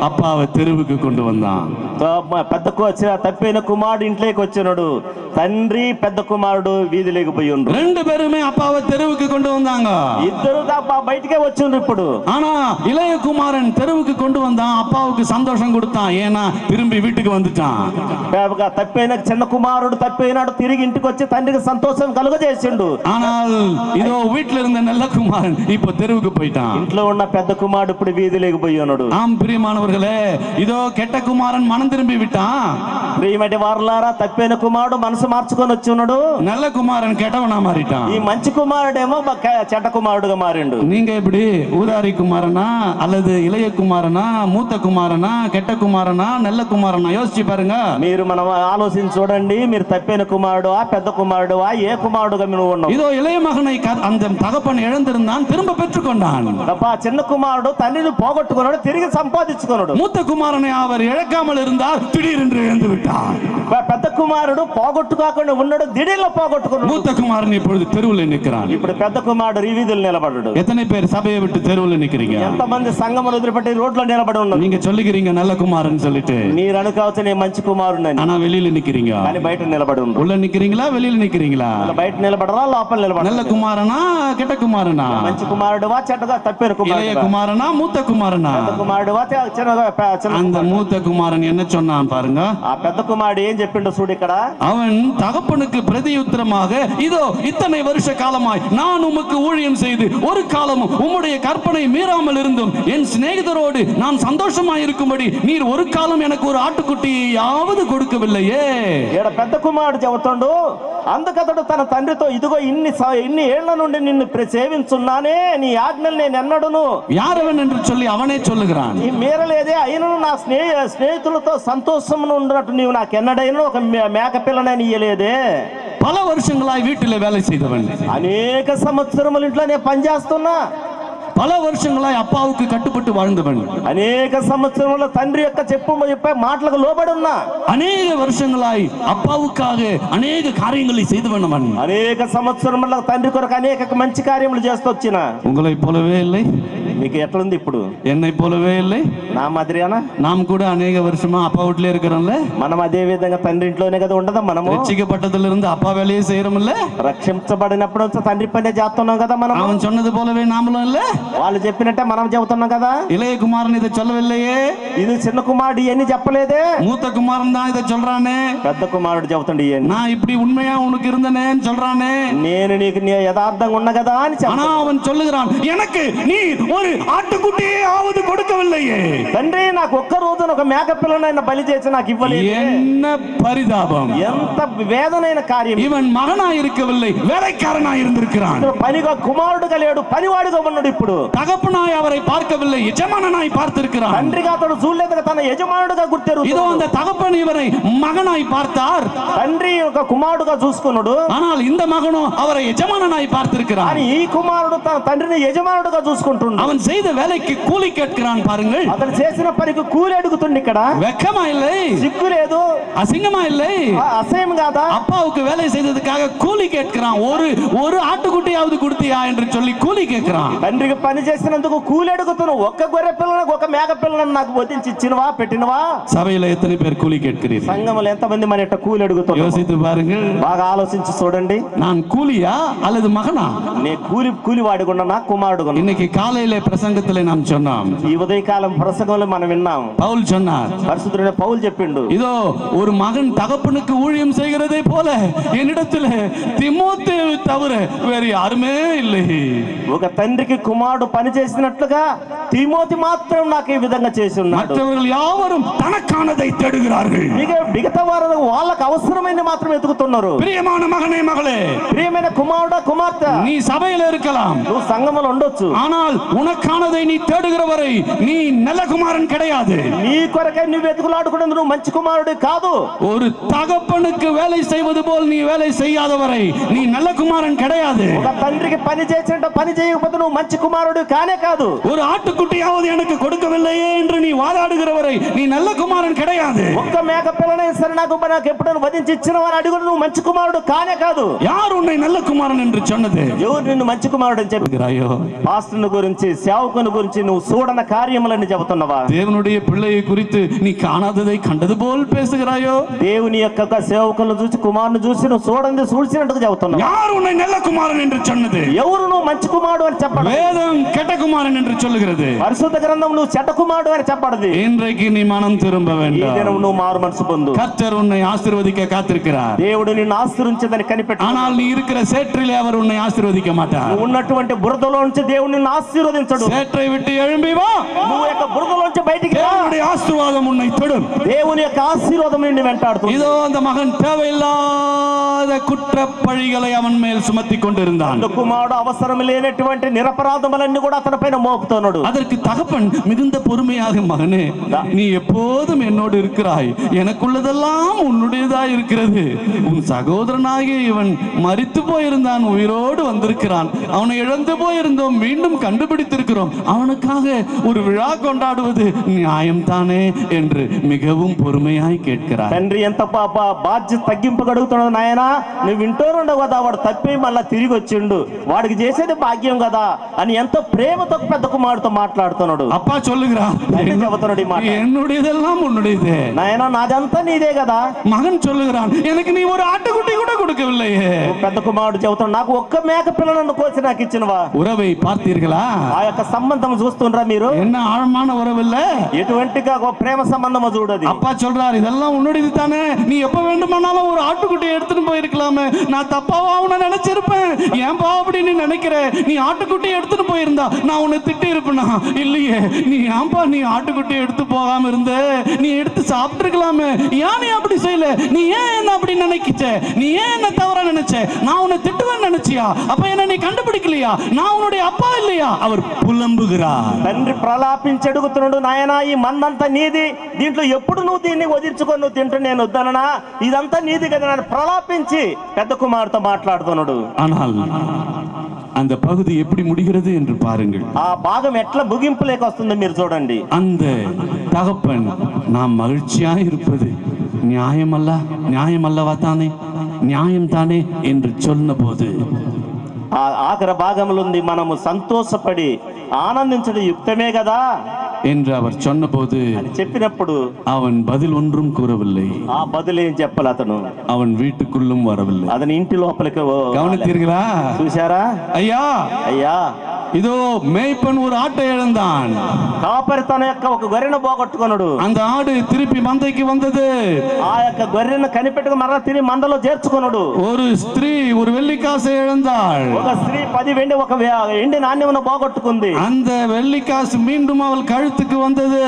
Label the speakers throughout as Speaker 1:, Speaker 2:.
Speaker 1: அப்பாவை தெருவுக்கு கொண்டு வந்தான்.
Speaker 2: తప్పైన కుమారుడు ఇంట్లోకి వచ్చినాడు. తండ్రి పెద్ద కుమారుడు వీధిలోకి పోయి ఉండు.
Speaker 1: ரெண்டு பேருமே அப்பாவை தெருவுக்கு கொண்டு வந்தாங்க.
Speaker 2: ఇద్దరు బయటికే వచ్చిండ్రు. ఇప్పుడు
Speaker 1: ஆனா இளைய குமாரன் தெருவுக்கு கொண்டு வந்தான். அப்பாவுக்கு சந்தோஷம் கொடுத்தான். ஏன்னா திரும்பி வீட்டுக்கு வந்துட்டான்.
Speaker 2: తప్పైన చిన్న కుమారుడు తప్పైనాడు, తిరిగి ఇంటికి వచ్చి తండ్రికి సంతోషం కలుగజేసిండు.
Speaker 1: ஆனால் இதோ வீட்டுல இருந்த நல்ல குமாரன் இப்போ தெருவுக்கு போயிட்டான்.
Speaker 2: ఇంట్లో ఉన్న పెద్ద కుమారుడు ఇప్పుడు వీధిలోకి పోయి ఉన్నాడు.
Speaker 1: ஆம் பிரியமானவர்களே, இதோ கெட்ட குமாரன் மனம் திரும்பி விட்டான்.
Speaker 2: ప్రియమైన వారలారా, తప్పైన కుమారుడు మనసు మార్చుకొని వచ్చి ఉన్నాడు.
Speaker 1: நல்ல குமாரன் கெட்டவனா மாறிட்டான்.
Speaker 2: ఈ మంచి కుమారుడేమో చెడ్డ కుమారుడుగా మారిండు.
Speaker 1: நீங்க எப்படி ஊதாரி குமாரனா அல்லது இளைய குமாரனா, மூத்த குமாரனா, கெட்ட குமாரனா, நல்ல குமாரனா? யோசிச்சு பாருங்க.
Speaker 2: మీరు మనం ఆలోచించి చూడండి. మీరు తప్పైన కుమారుడువా, పెద్ద కుమారుడువా, ఏ కుమారుడుగా నువ్వు ఉన్నావు?
Speaker 1: இதோ இளைய மகனை அந்த தகப்பன் இழந்திருந்தான், திரும்ப பெற்றுக்கொண்டான்.
Speaker 2: చిన్న కుమారుడు తండ్రిని పోగొట్టుకున్నాడు, తిరిగి సంపాదించుకున్నాడు.
Speaker 1: மூத்த குமாரனை அவர் இழக்காமல் இருந்தால் திடீரென்று இழந்து விட்டார்.
Speaker 2: పెద్ద కుమారుడు పోగొట్టుకోకుండా ఉన్నాడు, దిడీలో పోగొట్టుకున్నాడు.
Speaker 1: மூத்த குமாரன் இப்பொழுது தெருவில் நிற்கிறான்.
Speaker 2: ఇప్పుడు పెద్ద కుమారుడు ఈ వీధిలో నిలబడ్డాడు.
Speaker 1: எத்தனை பேர் சபையை விட்டு தெருவில் நிக்கிறீங்க?
Speaker 2: ఎంతమంది సంఘమును వదిలిపెట్టి రోడ్లో నిలబడి ఉన్నారు?
Speaker 1: நீங்க சொல்லுகிறீங்க நல்ல குமாரன் சொல்லிட்டு.
Speaker 2: మీరు అనుకోవచ్చు నేను మంచి కుమారుడని,
Speaker 1: ஆனா வெளியில நிக்கிறீங்க.
Speaker 2: కానీ బయట నిలబడి ఉన్నారు.
Speaker 1: உள்ள நிக்கிறீங்களா வெளியில நிக்கிறீங்களா?
Speaker 2: బయట నిలబడరా లోపల నిలబడ?
Speaker 1: நல்ல குமாரனா கெட்ட குமாரனா?
Speaker 2: మంచి కుమారుడువా చెడ్డగా తప్పిన కుమారుడు?
Speaker 1: இளைய குமாரனா மூத்த குமாரனா?
Speaker 2: పెద్ద కుమారుడువా
Speaker 1: அந்த மூத்த குமாரன் என்ன சொன்னான் பாருங்க.
Speaker 2: ఆ పెద్ద కుమారుడు ఏం చెప్పిండో చూడు ఇక్కడ.
Speaker 1: அவன் தகப்பனுக்கு பிரதியுத்தரமாக, இதோ இத்தனை வருஷ காலமாய் நான் உமக்கு ஊழியம் செய்து ஒரு காலமும் உம்முடைய கற்பனை மீறாமல் இருந்தும் என் சிநேகிதரோடு நான் சந்தோஷமாய் இருக்கும்படி நீர் ஒரு காலம் எனக்கு ஒரு ஆட்டுக்குட்டியாவது கொடுக்கவில்லையே.
Speaker 2: ఈడ పెద్ద కుమారుడు చెబుతాడు, అందుకతడు తన తండ్రితో, ఇదిగో ఇన్ని ఏళ్ల నుండి నిన్ను సేవించున్నానే, నీ ఆజ్ఞలు నేను ఎన్నడును.
Speaker 1: யாரவன் என்று சொல்லி அவனே சொல்லுகிறான்.
Speaker 2: ఈ మీరలేదే, అయినను నా స్నేహితులతో సంతోషమును ఉన్నట్టు నీవు నాకు ఎన్నడైనా ఒక మేక పిల్లనని ఇయ్యలేదే.
Speaker 1: பல வருஷங்களாய் வீட்டில் வேலை செய்தவன்,
Speaker 2: అనేక సంవత్సరములు ఇంట్లో నేను పనిచేస్తున్నా.
Speaker 1: பல வருஷங்களாய் அப்பாவுக்கு கட்டுப்பட்டு வாழ்ந்தவன்,
Speaker 2: అనేక సంవత్సరముల తండ్రి యొక్క చెప్పే మాటలకు లోబడి ఉన్నా.
Speaker 1: அநேக வருஷங்களாய் அப்பாவுக்காக அநேக காரியங்களை செய்தவன் அவன்.
Speaker 2: అనేక సంవత్సరముల తండ్రి కొరకు అనేక మంచి కార్యములు చేస్తూ వచ్చిన.
Speaker 1: உங்களை போலவே இல்லை,
Speaker 2: మీకు ఎట్లుంది ఇప్పుడు?
Speaker 1: என்னை போலவே இல்லை.
Speaker 2: నా మాదిరియానా?
Speaker 1: நாம் கூட அநேக வருஷமா அப்பா வீட்டிலே இருக்கிறோம்ல.
Speaker 2: మనం అదే విధంగా తండ్రి ఇంట్లోనే కదా ఉండదా? మనము
Speaker 1: ரட்சிக்கப்பட்டதிலிருந்து அப்பா வேலையே செய்யறோம்ல.
Speaker 2: రక్షించబడినప్పుడు తండ్రి పనే చేస్తున్నాం కదా మనం.
Speaker 1: அவன் சொன்னது போலவே நாமளும் இல்ல.
Speaker 2: వాళ్ళు చెప్పినట్టే మనం చెబుతున్నాం కదా.
Speaker 1: இளைய குமாரன் இதை சொல்லவில்லையே.
Speaker 2: ఇది చిన్న కుమారుడు ఇవన్నీ చెప్పలేదే.
Speaker 1: மூத்த குமாரன் தான் இதை சொல்றானே.
Speaker 2: పెద్ద కుమారుడు చెబుతుండే ఇవన్నీ.
Speaker 1: நான் இப்படி உண்மையா உனக்கு இருந்தனேன்னு சொல்றானே.
Speaker 2: నేను నీకు యథార్థంగా ఉన్నా కదా అని
Speaker 1: ஆனா அவன் சொல்லுகிறான், எனக்கு நீ ஒரு ஆட்டுக்குட்டியாவது கொடுக்கவில்லையே.
Speaker 2: తండ్రి నాకు ఒక్క రోజున ఒక మేక పిల్లనైనా బలి చేసి నాకు ఇవ్వలేదు.
Speaker 1: என்ன பரிதாபம்,
Speaker 2: ఎంత వేదనైన కార్యం.
Speaker 1: இவன் மகனாய் இருக்கவில்லை, வேலைக்காரனாய் இருந்திருக்கிறான்.
Speaker 2: పనిగా కుమారుడుగా లేడు, పనివాడుగా ఉన్నాడు. ఇప్పుడు
Speaker 1: தகப்பனாய் அவரை பார்க்கவில்லை, எஜமானனாய் பார்த்திருக்கிறான்.
Speaker 2: తండ్రిగా అతడు చూడలేదు, తన యజమానుడుగా గుర్తెరు.
Speaker 1: இதோ அந்த தகப்பன் இவரை மகனாய் பார்த்தார்.
Speaker 2: తండ్రి ఒక కుమారుడుగా చూసుకున్నాడు.
Speaker 1: ஆனால் இந்த மகனோ அவரை எஜமானனாய் பார்த்திருக்கிறான்.
Speaker 2: కానీ ఈ కుమారుడు తన తండ్రిని యజమానుడుగా చూసుకుంటున్నాడు.
Speaker 1: அவன் செய்த வேலைக்கு கூலி கேட்கிறான் பாருங்கள்.
Speaker 2: అతను చేసిన పనికి కూలి అడుగుతుంది. ఇక్కడ
Speaker 1: வெக்கமா இல்லை,
Speaker 2: సిగ్గు లేదు,
Speaker 1: அசிங்கமா இல்லை,
Speaker 2: అసహ్యం కాదా?
Speaker 1: அப்பாவுக்கு வேலை செய்ததுக்காக கூலி கேட்கிறான். ஒரு ஆட்டுக்குட்டியாவது கொடுத்தியா என்று சொல்லி கூலி கேட்கிறான்.
Speaker 2: తండ్రికి పని చేసినందుకు కూలి అడుగుతున్నావు. ఒక్క గొర్రె పిల్లను ఒక మేక పిల్లను నాకు వదించి ఇచ్చినవా, పెట్టినవా?
Speaker 1: சபையில எத்தனை பேர் கூலி கேட்கிறீர்கள்?
Speaker 2: సంఘములో ఎంతమంది మన ఇట్ట కూలి అడుగుతున్నారు?
Speaker 1: யோசித்து பாருங்கள்.
Speaker 2: బాగా ఆలోచించి చూడండి.
Speaker 1: நான் கூலியா அல்லது மகனா?
Speaker 2: నే కూలి వాడుకున్నా, కుమారుడుగా?
Speaker 1: இன்னைக்கு காலையில பிரசங்கத்திலே நாம் சொன்னோம்.
Speaker 2: ఈ ఉదయకాలం ప్రసంగంలో మనం విన్నాం.
Speaker 1: பவுல் சொன்னார்,
Speaker 2: పరిశుద్ధుడైన పౌలు చెప్పిండు,
Speaker 1: இதோ ஒரு மகன் தகப்பனுக்கு ஊழியம் செய்கிறதை போல என்னிடத்தில் தீமோத்தேயுவை தவிர வேறு யாருமே இல்லை.
Speaker 2: ఒక తండ్రికి కుమారుడు పని చేసినట్లుగా తిమోతి మాత్రం నాకు ఈ విధంగా చేసి ఉన్నాడు.
Speaker 1: மற்றவர்கள் யாவரும் தனக்கானதை தேடுகிறார்கள்.
Speaker 2: మిగతా వారు వాళ్ళకి అవసరమైన మాత్రం ఎదుగుతున్నారు.
Speaker 1: பிரியமான மகனே மகளே,
Speaker 2: ప్రియమైన కుమారుడా కుమార్తె,
Speaker 1: நீ சபையில இருக்கலாம்,
Speaker 2: నువ్వు సంఘములో ఉండొచ్చు.
Speaker 1: ஆனால் உனக்கானதை நீ தேடுகிற வரை நீ நல்ல குமாரன் கிடையாது.
Speaker 2: నీ కొరకై నువ్వు వెతుకులాడుకునేందుకు నువ్వు మంచి కుమారుడు కాదు.
Speaker 1: ஒரு தகப்பனுக்கு வேலை செய்வது போல் நீ வேலை செய்யாத வரை நீ நல்ல குமாரன் கிடையாது.
Speaker 2: ఒక తండ్రికి పని చేసినట్టు పని చేయకపోతే నువ్వు మంచి కుమారుడు కానే కాదు.
Speaker 1: ஒரு ஆட்டுக்குட்டியாவது எனக்கு கொடுக்கவில்லையே என்று நீ வாதாடுகிற வரை நீ நல்ல குமாரன் கிடையாது.
Speaker 2: ఒక్క మేక పిల్లనే సరే నాకు ఎప్పుడైనా వధించి ఇచ్చిన వారు అడుగు నువ్వు మంచి కుమారుడు కానే కాదు.
Speaker 1: யார் உன்னை நல்ல குமாரன் என்று சொன்னது?
Speaker 2: ఎవరు నిన్ను మంచి కుమారుడు అని చెప్పారో?
Speaker 1: ஐயோ,
Speaker 2: పాస్టర్ని గురించి సేవకుని గురించి నువ్వు చూడన కార్యములని చెబుతున్నావా?
Speaker 1: தேவனுடைய பிள்ளையை குறித்து நீ காணாததை கண்டது போல் பேசுகிறாயோ?
Speaker 2: దేవుని యొక్క సేవకులను చూసి కుమారుని చూసి నువ్వు చూడండి చూసినట్టుగా చెబుతున్నావు.
Speaker 1: யார் உன்னை நல்ல குமாரன் என்று சொன்னது?
Speaker 2: ఎవరు నువ్వు మంచి కుమారుడు అని చెప్పడం?
Speaker 1: வேதம் கெட்ட குமாரன் என்று சொல்லுகிறது.
Speaker 2: పరిశుద్ధ గ్రంథం నువ్వు చెడ్డ కుమారుడు అని చెప్పడది.
Speaker 1: இன்றைக்கு நீ மனம் திரும்ப
Speaker 2: ఈ
Speaker 1: வேண்டும்.
Speaker 2: దినం నువ్వు మారు మనసు పొందు.
Speaker 1: கர்த்தர் உன்னை ஆசீர்வதிக்க காத்திருக்கிறார்.
Speaker 2: దేవుడు నిన్ను ఆశీర్వదించదని కనిపెట్టు.
Speaker 1: ஆனால் நீ இருக்கிற சேற்றிலே அவர் உன்னை ஆசீர்வதிக்க மாட்டார்.
Speaker 2: నువ్వు ఉన్నటువంటి బురదలో నుంచి దేవుడు నిన్ను ఆశీర్వదించడు.
Speaker 1: சேற்றை விட்டு எழும்பி வா.
Speaker 2: నువ్వు యొక్క బురదలో నుంచి బయటికి రా.
Speaker 1: தேவனுடைய ஆசீர்வாதம் உன்னை தொடும்.
Speaker 2: దేవుని యొక్క ఆశీర్వాదం నిన్ను వెంటాడుతుంది.
Speaker 1: இதோ அந்த மகன் தேவையில்லாத குற்றப்பழிகளை அவன் மேல் சுமத்தி கொண்டிருந்தான்.
Speaker 2: కుమారుడు అవసరం లేనటువంటి నిరపరాధములన్నీ కూడా అతని పైన మోపుతున్నాడు.
Speaker 1: அதற்கு தகப்பன் மிகுந்த பொறுமையாக, மகனே நீ எப்போதும் என்னோடு இருக்கிறாய், எனக்குள்ளதெல்லாம் உன்னுடையதா இருக்கிறது. உன் சகோதரனாகிய இவன் மரித்து போயிருந்தான், உயிரோடு வந்திருக்கிறான். அவனை இழந்து போயிருந்தோம், மீண்டும் கண்டுபிடித்திருக்கிறோம். அவனுக்காக ஒரு விழா கொண்டாடுவது நியாயம் தானே என்று மிகவும் பொறுமையாய் கேட்கிறார்.
Speaker 2: తండ్రి ఎంత బాధ్యత తగ్గింపగడుగుతున్నాడు. నాయనా నువ్వు వింటూనుండవు కదా, వాడు తప్పి మళ్ళా తిరిగి వచ్చిండు, వాడికి చేసేది భాగ్యం కదా అని ఎంతో ప్రేమతో పెద్ద కుమారుడితో మాట్లాడుతున్నాడు.
Speaker 1: அப்பா சொல்லுகிறார், என்னுடையதெல்லாம் உன்னுடையதே.
Speaker 2: నాయనా నాదంతా నీదే కదా.
Speaker 1: மகன் சொல்லுகிறான், எனக்கு நீ ஒரு ஆட்டுக்குட்டி கூட கொடுக்கவில்லையே.
Speaker 2: పెద్ద కుమారుడు చెబుతున్నాడు, నాకు ఒక్క మేక పిల్లను కోసి నాకు ఇచ్చినవా?
Speaker 1: உறவை பார்த்தீர்களா?
Speaker 2: ఆ యొక్క సంబంధం చూస్తుండ్రా మీరు?
Speaker 1: என்ன ஆழமான உறவு இல்ல?
Speaker 2: ఎటువంటి ప్రేమ సంబంధం చూడది.
Speaker 1: அப்பா சொல்றார், இதெல்லாம் உன்னுடையது தானே, நீ எப்ப வேண்டுமானாலும் ஒரு ஆட்டுக்குட்டியை எடுத்துட்டு போயிருக்கலாமே, நான் தப்பாவா உன்னை நினைச்சிருப்பேன். ஏன்பா அப்படி நீ நினைக்கிற? நீ ஆட்டுக்குட்டியை எடுத்துட்டு போயிருந்தா நான் உன்னை திட்டி இருப்பேனா? இல்லையே, நீ ஏன்பா நீ ஆட்டுக்குட்டியை எடுத்து போகாம இருந்த, நீ எடுத்து சாப்பிட்டு இருக்கலாமே, ஏன் நீ அப்படி செய்யல? நீ ஏன் என்ன அப்படி நினைக்கிச்ச? நீ ஏன் என்ன தவறா நினைச்ச? நான் உன்னை திட்டுவேன்னு நினைச்சியா? அப்ப என்ன நீ கண்டுபிடிக்கலையா? நான் உன்னுடைய அப்பா இல்லையா? அவர் புலம்புகிறார்.
Speaker 2: తండ్రి ప్రలాపించి అడుగుతున్నాడు, నాయనా ఈ మందంతా నీది, దీంట్లో ఎప్పుడు నువ్వు దీన్ని వదిలించుకొని నువ్వు తింటూ నేను వద్దననా? ఇదంతా నీది కదా అని ప్రలాపించి పెద్ద కుమారుతో మాట్లాడుతున్నాడు.
Speaker 1: ஆனால் அந்த பகுதி எப்படி முடிகிறது என்று பாருங்கள்.
Speaker 2: ఆ భాగం ఎట్లా ముగింపులేక వస్తుందో మీరు చూడండి.
Speaker 1: அந்த தகப்பன் நாம் மகிழ்ச்சியாக இருப்பது நியாயமல்லவா தானே, நியாயம் தானே என்று சொன்னபோது,
Speaker 2: ఆ ఆఖరి భాగంలో ఉంది మనము సంతోషపడి ఆనందించడం యుక్తమే కదా
Speaker 1: என்று அவர் சொன்னபோது
Speaker 2: చెప్పినప్పుడు
Speaker 1: அவன் பதில் ஒன்றும் கூறவில்லை.
Speaker 2: ఆ బదులేం చెప్పాలి అతను?
Speaker 1: அவன் வீட்டுக்குள்ளும் வரவில்லை.
Speaker 2: అతని ఇంటి లోపలికి
Speaker 1: கவனித்தீர்களா?
Speaker 2: చూశారా?
Speaker 1: ஐயா
Speaker 2: అయ్యా,
Speaker 1: இதோ மேய்ப்பன் ஒரு ஆட்டை இழந்தான்.
Speaker 2: కాపరి తన యొక్క ఒక గొర్రెను పోగొట్టుకున్నాడు.
Speaker 1: அந்த ஆடு திருப்பி மந்தைக்கு வந்தது.
Speaker 2: ఆ యొక్క గొర్రెను కనిపెట్టుకు మరలా తిరిగి మందలో చేర్చుకున్నాడు.
Speaker 1: ஒரு ஸ்திரீ ஒரு வெள்ளிக்காசை இழந்தாள்.
Speaker 2: ఒక స్త్రీ 10 వెండి ఒక ఎండి నాణ్యమును పోగొట్టుకుంది.
Speaker 1: அந்த வெள்ளிக்காசு மீண்டும் அவள் கழுத்துக்கு வந்தது.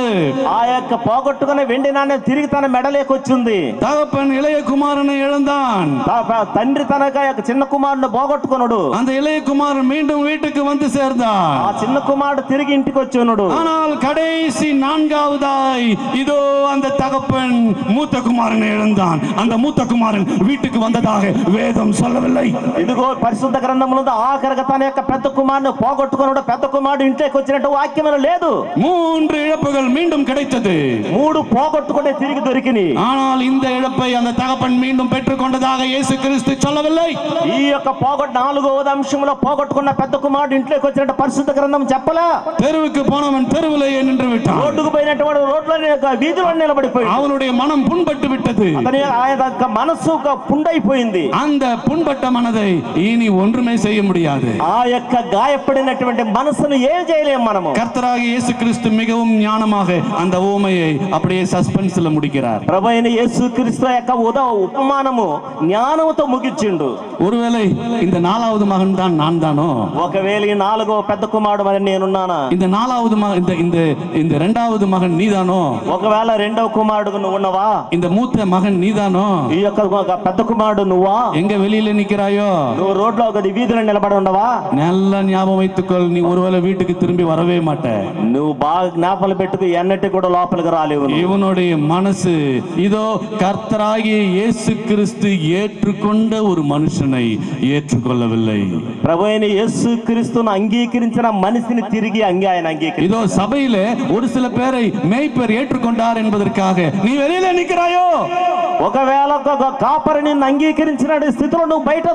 Speaker 2: ఆ యొక్క పోగొట్టుకున్న వెండి నాణ్యం తిరిగి తన మెడలోకి వచ్చింది.
Speaker 1: தகப்பன் இளைய குமாரனை இழந்தான்.
Speaker 2: తండ్రి తన యొక్క చిన్న కుమారుని పోగొట్టుకున్నాడు.
Speaker 1: அந்த இளைய குமாரன் மீண்டும் வீட்டுக்கு வந்து சேர்ந்தான்.
Speaker 2: ఆ చిన్న కుమారుడు తిరిగి ఇంటికి వచ్చి ఉన్నాడు.
Speaker 1: ஆனால் கடைசி 4வதாய் இதோ அந்த தகப்பன் மூத்த குமாரனை இழந்தான். அந்த மூத்த குமாரன் வீட்டுக்கு வந்ததாக வேதம் சொல்லவில்லை.
Speaker 2: ఇదిగో పరిశుద్ధ గ్రంథంలో ఆఖరిగా తన యొక్క పెద్ద కుమారుని పోగొట్టుకున్నాడు. పెద్ద కుమారుడు ఇంట్లోకి వచ్చినట్టు వాక్యం లేదు.
Speaker 1: 3 இழப்புகள் மீண்டும் கிடைத்தது.
Speaker 2: 3 పోగొట్టుకుంటే తిరిగి దొరికిని.
Speaker 1: ஆனால் இந்த இழப்பை அந்த தகப்பன் மீண்டும் பெற்றுக்கொண்டதாக இயேசு கிறிஸ்து சொல்லவில்லை.
Speaker 2: ఈ యొక్క 4వ అంశంలో పోగొట్టుకున్న పెద్ద కుమారుడు ఇంట్లోకి వచ్చినట్టు పరిశుద్ధ గ్రంథం చెప్పలా.
Speaker 1: தெருவுக்கு போனவன் தெருவிலேயே நின்று விட்டான்.
Speaker 2: రోడ్డుకు పోయినటువంటి రోడ్లోనే వీధిలో నిలబడిపోయాడు.
Speaker 1: அவனுடைய மனம் புண்பட்டு விட்டது.
Speaker 2: అతని మనసు పుండైపోయింది.
Speaker 1: அந்த புண்பட்ட மனதை இனி ஒன்றுமே செய்ய முடியாது.
Speaker 2: ఆ యొక్క గాయపడినటువంటి మనసును ఏం చేయలేం మనము.
Speaker 1: கர்த்தராகிய இயேசு கிறிஸ்து மிகவும் ஞானமாக அந்த உவமையை அப்படியே சஸ்பென்ஸ்ல முடிக்கிறார்.
Speaker 2: ప్రభువైన యేసుక్రీస్తు యొక్క ఉపమానము జ్ఞానముతో ముగించిండు.
Speaker 1: ஒருவேளை இந்த 4வது மகன் தான் நான் தானோ?
Speaker 2: ఒకవేళ ఈ 4వ పెద్ద కుమారుడు మరి నేనున్నానా?
Speaker 1: இந்த 4வது மகன் இந்த 2வது மகன் நீதானோ?
Speaker 2: ఒకవేళ 2వ కుమారుడు నువ్వు ఉన్నవా?
Speaker 1: இந்த மூத்த மகன் நீதானோ?
Speaker 2: ఈ యొక్క పెద్ద కుమారుడు నువ్వా?
Speaker 1: எங்க வெளியில நிக்கிறாயோ?
Speaker 2: నువ్వు రోడ్లో ఒక వీధిలో నిలబడి ఉండవా?
Speaker 1: நல்ல ஞாபகம் வைத்துக்கொள், நீ ஒருவேளை வீட்டுக்கு திரும்பி வரவே மாட்ட.
Speaker 2: నువ్వు బాగా జ్ఞాపకం పెట్టుకు ఎన్నటి కూడా లోపలికి రాలేవు.
Speaker 1: இவனுடைய மனசு இதோ கர்த்தராகிய இயேசு கிறிஸ்து ஏற்றுக்கொண்ட ஒரு மனுஷனை ஏற்றுக்கொள்ளவில்லை.
Speaker 2: ప్రభువైన యేసుక్రీస్తును అంగీకరించిన మనిషిని తిరిగి ఆయన అంగీకరించారు.
Speaker 1: இதோ சபையிலே ஒரு சில பேரை மேய்ப்பர் ஏற்றுக்கொண்டார் என்பதற்காக நீ வெளியில நிக்கிறாயோ?
Speaker 2: ఒకవేళ కాపరి నిన్ను అంగీకరించిన స్థితిలో నువ్వు బయట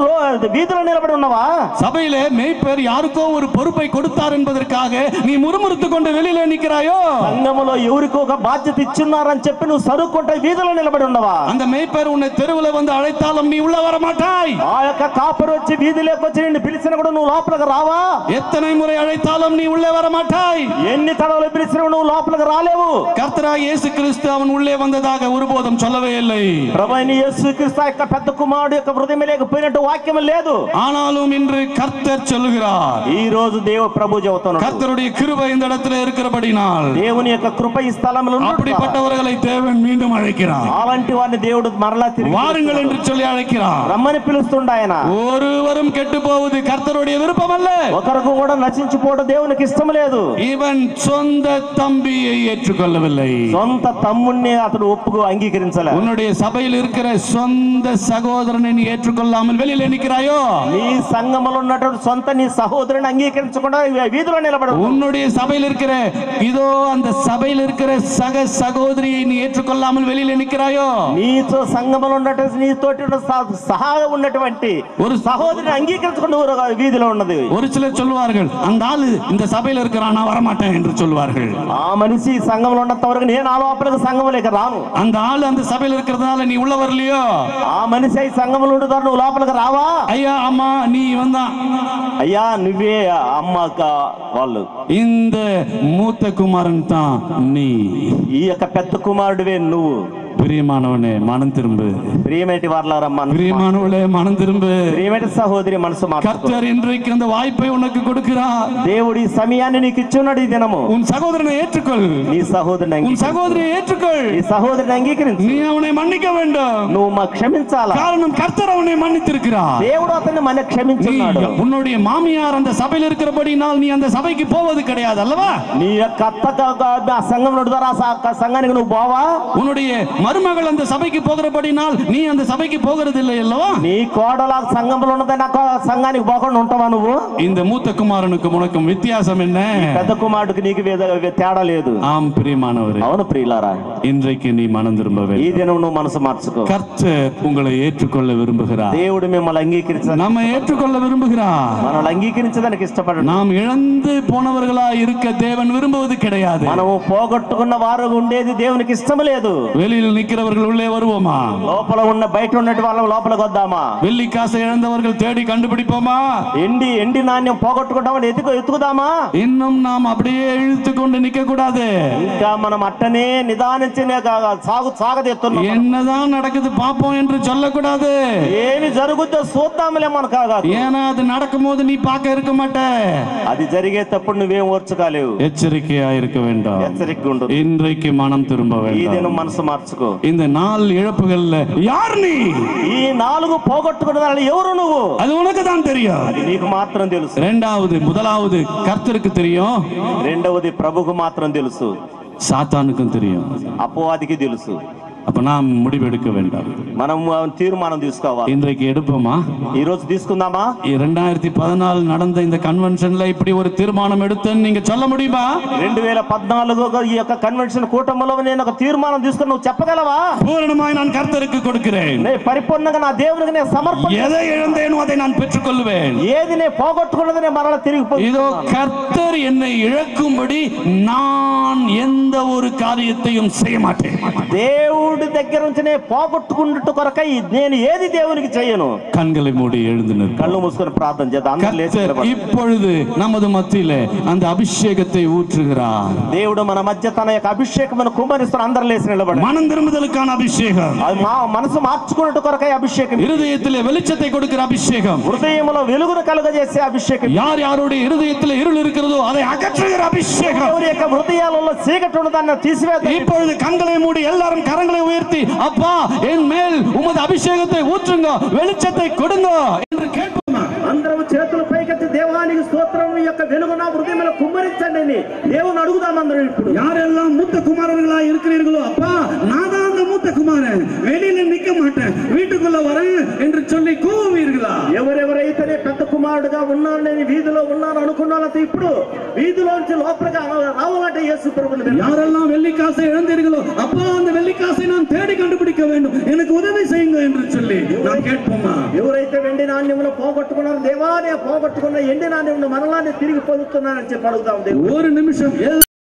Speaker 2: వీధిలో నిలబడి ఉన్నావా?
Speaker 1: சபையிலே மேய்ப்பர் யாருக்கோ ஒரு பொறுப்பை கொடுத்தார் என்பதற்காக நீ முறுமுறுத்து கொண்டு வெளியில நிற்கிறாயோ?
Speaker 2: సంఘములో ఎవరికో ఒక బాధ్యత ఇచ్చున్నారని చెప్పి నువ్వు సరుక్కుంటే వీధిలో నిలబడి ఉన్నావా?
Speaker 1: அந்த மேய்ப்பர் உன்னை தெருவுல வந்து அழைத்தாலும் நீ உள்ள வர மாட்டாய்.
Speaker 2: ఆ యొక్క కాపరి వచ్చి వీధిలోకి వచ్చి నిన్ను పిలిచినా కూడా నువ్వు లోపలికి రావా?
Speaker 1: எத்தனை முறை அழைத்தாலும் நீ உள்ளே வர மாட்டாய்.
Speaker 2: ఎన్ని తడవలు పిలిచినా నువ్వు లోపలికి రాలేవు.
Speaker 1: கர்த்தராகிய இயேசு கிறிஸ்து அவன் உள்ளே வந்ததாக ஒருபோதும் சொல்லவே இல்லை.
Speaker 2: ప్రభువైన యేసుక్రీస్తు యొక్క పెద్ద కుమారుడు యొక్క హృదయంలోకి పోయినట్టు వాక్యం లేదు.
Speaker 1: ஆனாலும் இன்று கர்த்தர் சொல்கிறார்.
Speaker 2: ఈ రోజు ప్రభు చెబుతున్నాడు,
Speaker 1: கர்த்தருடைய கிருபை இந்த இடத்துல இருக்கிறபடினால்
Speaker 2: దేవుని యొక్క కృప ఈ స్థలంలో ఉంది.
Speaker 1: அப்படிப்பட்டவர்களை தேவன் மீண்டும் அழைக்கிறார்.
Speaker 2: అలాంటి వారిని దేవుడు మరలా తిరిగి
Speaker 1: வாருங்கள் என்று சொல்லி அழைக்கிறார்.
Speaker 2: రమ్మని పిలుస్తుండు ఆయన.
Speaker 1: ஒருவரும் கெட்டு போவது கர்த்தருடைய விருப்பம் அல்ல.
Speaker 2: ఒకరికి కూడా నశించిపోవడం దేవునికి ఇష్టం లేదు.
Speaker 1: இவன் சொந்த தம்பியை ஏற்றுக்கொள்ளவில்லை.
Speaker 2: సొంత తమ్ముణ్ణి అతడు అంగీకరించలే.
Speaker 1: உன்னுடைய சபையில் இருக்கிற சொந்த சகோதரனை நீ ஏற்றுக்கொள்ளாமல் வெளியில நிற்கிறாயோ?
Speaker 2: నీ సంఘములో ఉన్నటువంటి సొంత నీ సహోదరుని అంగీకరించకుండా వీధిలో నిలబడు.
Speaker 1: உன்னுடைய சபையில் இருக்கிற இதோ அந்த சபையில் இருக்கிற சக சகோதரியை நீ ஏற்றுக்கொள்ளாமல் வெளியில நிற்கிறாயோ?
Speaker 2: నీతో సంఘములో ఉన్నటువంటి నీతోటి సహా ఉన్నటువంటి ஒரு సహోదరిని అంగీకరించకుండా వీధిలో ఉన్నది.
Speaker 1: ஒரு சிலர் சொல்வார்கள், அந்த ஆளு இந்த சபையில் இருக்கிறான், நான் வரமாட்டேன் என்று சொல்வார்கள்.
Speaker 2: ఆ మనిషి సంఘంలో ఉన్నంత వరకు నేను ఆ లోపలికి సంఘంలోకి రాను.
Speaker 1: அந்த ஆளு அந்த சபையில் இருக்கிறதுனால நீ உள்ள வரலையோ?
Speaker 2: ఆ మనిషి సంఘంలో ఉండదారు, నువ్వు లోపలికి రావా?
Speaker 1: ஐயா அம்மா நீ வந்தா,
Speaker 2: అయ్యా నువ్వే అమ్మ వాళ్ళు,
Speaker 1: இந்த மூத்த குமாரன் தான் நீ,
Speaker 2: ఈ యొక్క పెద్ద కుమారుడివే నువ్వు.
Speaker 1: பிரியமானவனே மனம் திரும்பு.
Speaker 2: ప్రియమేటి వారలారా,
Speaker 1: பிரியமானவளே மனம் திரும்பு.
Speaker 2: ప్రియమేటి సహోదరి మనసు మార్చుకో.
Speaker 1: கர்த்தர் இன்றைக்கு அந்த வாய்ப்பை உனக்கு கொடுக்கிறார்.
Speaker 2: దేవుడు ఈ సమయాన్ని నీకు ఇచ్చున్నాడు. ఈ దినము
Speaker 1: உன் சகோதரனை ஏற்றுக்கொள்.
Speaker 2: నీ సహోదరుని
Speaker 1: உன் சகோதரியை ஏற்றுக்கொள்.
Speaker 2: నీ సహోదరుని అంగీకరించు.
Speaker 1: நீ அவனை மன்னிக்க வேண்டும்.
Speaker 2: నువ్వు క్షమించాలా?
Speaker 1: காரணம் கர்த்தர் அவனை மன்னித்திருக்கிறார்.
Speaker 2: దేవుడు అతన్ని మన క్షమించున్నాడు.
Speaker 1: உன்னுடைய மாமியார் அந்த சபையில் இருக்கிறபடினால் நீ அந்த சபைக்கு போவது கிடையாது அல்லவா?
Speaker 2: నీ యొక్క అత్త సంఘంలో సంఘానికి నువ్వు పోవా?
Speaker 1: உன்னுடைய மருமகள் அந்த சபைக்கு போகிறபடினால் நீ அந்த சபைக்கு போகிறது இல்லை அல்லவா?
Speaker 2: నీ కోడల సంఘంలో ఉన్నదని సంఘానికి పోకుండా ఉంటావా నువ్వు?
Speaker 1: இந்த மூத்த குமாரனுக்கும் உனக்கும் வித்தியாசம் என்ன?
Speaker 2: పెద్ద కుమారుడికి నీకు తేడా లేదు.
Speaker 1: ஆம் பிரியமானவரே,
Speaker 2: అవును ప్రియులారా,
Speaker 1: இன்றைக்கு நீ மனம் திரும்ப
Speaker 2: ఈ
Speaker 1: வேண்டும்.
Speaker 2: దినం నువ్వు మనసు మార్చుకో.
Speaker 1: கர்த்தர் உங்களை ஏற்றுக்கொள்ள விரும்புகிறார்.
Speaker 2: దేవుడు మిమ్మల్ని అంగీకరించాలి,
Speaker 1: நம்ம ஏற்றுக்கொள்ள விரும்புகிறார்.
Speaker 2: మనల్ని అంగీకరించడానికి ఇష్టపడడు.
Speaker 1: நாம் இழந்து போனவர்களா இருக்க தேவன் விரும்புவது கிடையாது.
Speaker 2: మనము పోగొట్టుకున్న వారు ఉండేది దేవునికి ఇష్టం లేదు.
Speaker 1: வெளியில் நிற்கிறவர்கள் உள்ளே வருவோமா?
Speaker 2: లోపల ఉన్న బయట ఉన్నట్టు వాళ్ళం లోపలికి వద్దామా?
Speaker 1: வெள்ளி காசை இழந்தவர்கள் தேடி கண்டுபிடிப்போமா?
Speaker 2: ఎండి నాణ్యం పోగొట్టుకుంటామని ఎత్తుకుదామా?
Speaker 1: இன்னும் நாம் அப்படியே இழுத்து கொண்டு நிக்க கூடாது.
Speaker 2: ఇంకా మనం అట్టనే నిదానించి సాగదెత్తున్నాం.
Speaker 1: என்னதான் நடக்குது பாப்போம் என்று சொல்லக்கூடாது.
Speaker 2: ఏమి జరుగుద్దో చూద్దాంలే మనకు.
Speaker 1: ஏன்னா அது நடக்கும் போது நீ பார்க்க இருக்க மாட்ட.
Speaker 2: అది జరిగేటప్పుడు నువ్వేం ఓర్చుకోలేవు.
Speaker 1: எச்சரிக்கையா இருக்க வேண்டும்.
Speaker 2: హెచ్చరికగా ఉండు.
Speaker 1: இன்றைக்கு மனம் திரும்ப
Speaker 2: ఈ
Speaker 1: வேண்டும்.
Speaker 2: దినం మనసు మార్చుకో.
Speaker 1: இந்த நாள் இழப்புகள்ல யார் நீ?
Speaker 2: ఈ 4 పోగొట్టుకున్న వాళ్ళు ఎవరు నువ్వు?
Speaker 1: அது உனக்கு தான் தெரியும்.
Speaker 2: అది నీకు మాత్రం తెలుసు.
Speaker 1: முதலாவது கர்த்தருக்கு தெரியும்.
Speaker 2: రెండవది ప్రభుకు మాత్రం తెలుసు.
Speaker 1: சாத்தானுக்கும் தெரியும்.
Speaker 2: అపవాదికి తెలుసు.
Speaker 1: அப்ப நாம் முடிவெடுக்க வேண்டாம்.
Speaker 2: మనం తీర్మానం తీసుకోవాలి.
Speaker 1: இன்றைக்கு எடுப்போமா?
Speaker 2: ఈ రోజు తీసుకుందామా?
Speaker 1: 2014 நடந்த இந்த கன்வென்ஷன்ல இப்படி ஒரு தீர்மானம் எடுத்தேன்னு நீங்க சொல்ல முடியுமா?
Speaker 2: 2014 ఈ యొక్క కన్వెన్షన్ కూటమిలో నేను ఒక తీర్మానం తీసుకుని నువ్వు చెప్పగలవా?
Speaker 1: பூரணமாய் நான் கர்த்தருக்கு கொடுக்கிறேன்.
Speaker 2: నేను పరిపూర్ణంగా నా దేవునికి నేను సమర్పణ.
Speaker 1: எதை இழந்தேனோ அதை நான் பெற்றுக்கொள்வேன்.
Speaker 2: ఏది నేను పోగొట్టుకున్నది నేను మరలా తిరిగి
Speaker 1: இதோ கர்த்தர் என்னை இழக்கும்படி நான் எந்த ஒரு காரியத்தையும் செய்ய மாட்டேன்.
Speaker 2: దేవుడి దగ్గర నుంచి నేను పోగొట్టుకున్నట్టు కొరకై నేను ఏది దేవునికి చేయను.
Speaker 1: கண்களை மூடி எழுந்து நிற்போம்.
Speaker 2: కళ్ళు మూసుకొని ప్రార్థన చేద్దాం.
Speaker 1: இப்பொழுது நமது மத்தியிலே அந்த அபிஷேகத்தை ஊற்றுகிறார்.
Speaker 2: దేవుడు మన మధ్య తన యొక్క అభిషేకమును కుమ్మరిస్తున్న. అందరూ లేచి నిలబడండి.
Speaker 1: மனம் திரும்புதலுக்கான அபிஷேகம்.
Speaker 2: మనసు మార్చుకున్నట్టు కొరకై అభిషేకం.
Speaker 1: இருதயத்திலே வெளிச்சத்தை கொடுக்கிற அபிஷேகம்.
Speaker 2: హృదయంలో వెలుగును కలుగజేసే అభిషేకం.
Speaker 1: யார் யாருடைய இருதயத்திலே இருள் இருக்கிறதோ அதை அகற்றுகிற அபிஷேகம்.
Speaker 2: ఎవరి యొక్క హృదయాలలో చీకటి ఉన్నదాన్ని తీసివేద్దాం.
Speaker 1: இப்பொழுது கண்களை மூடி எல்லாரும் கரங்களை உயர்த்தி, அப்பா என் மேல் உமது அபிஷேகத்தை ஊற்றுங்க, வெளிச்சத்தை கொடுங்க என்று கேட்போமா?
Speaker 2: అందరం చేతులు పైకెత్తి దేవానికి స్తోత్రం, ఈ యొక్క వెలుగు నా హృదయంలో కుమ్మరించండి అని దేవుని అడుగుదాం. అందరం ఇప్పుడు
Speaker 1: யாரெல்லாம் மூத்த குமாரர்களா இருக்கிறீர்களோ, அப்பா நான் தான் அந்த மூத்த குமாரன், வெளியில நிக்க மாட்டேன், வீட்டுக்குள்ள வரேன் என்று சொல்லி கூவுவீர்களா?
Speaker 2: ఎవరెవరైతే పెద్ద కుమారుడు
Speaker 3: కుమారుడుగా ఉన్నాను, నేను వీధిలో ఉన్నాను అనుకున్నానంత ఇప్పుడు வீதிலோஞ்சு லோப்பலகா ராவலாட்டை இயேசு பிரபுவில்
Speaker 1: யாரெல்லாம் வெள்ளிக்காசை இழந்தீர்களோ அப்பா அந்த வெள்ளிக்காசை நான் தேடி கண்டுபிடிக்க வேண்டும், எனக்கு உதவி செய்யுங்க என்று சொல்லி நாம் கேட்போமா?
Speaker 3: ఎవరైతే వెండి నాణ్యములు పోగొట్టుకున్నారో దేవా నేను పోగొట్టుకున్న ఎండి నాణ్యమును మరలా తిరిగి పొందుతున్నానని చెప్పి అడుగుతాం.
Speaker 1: ஒரு நிமிஷம்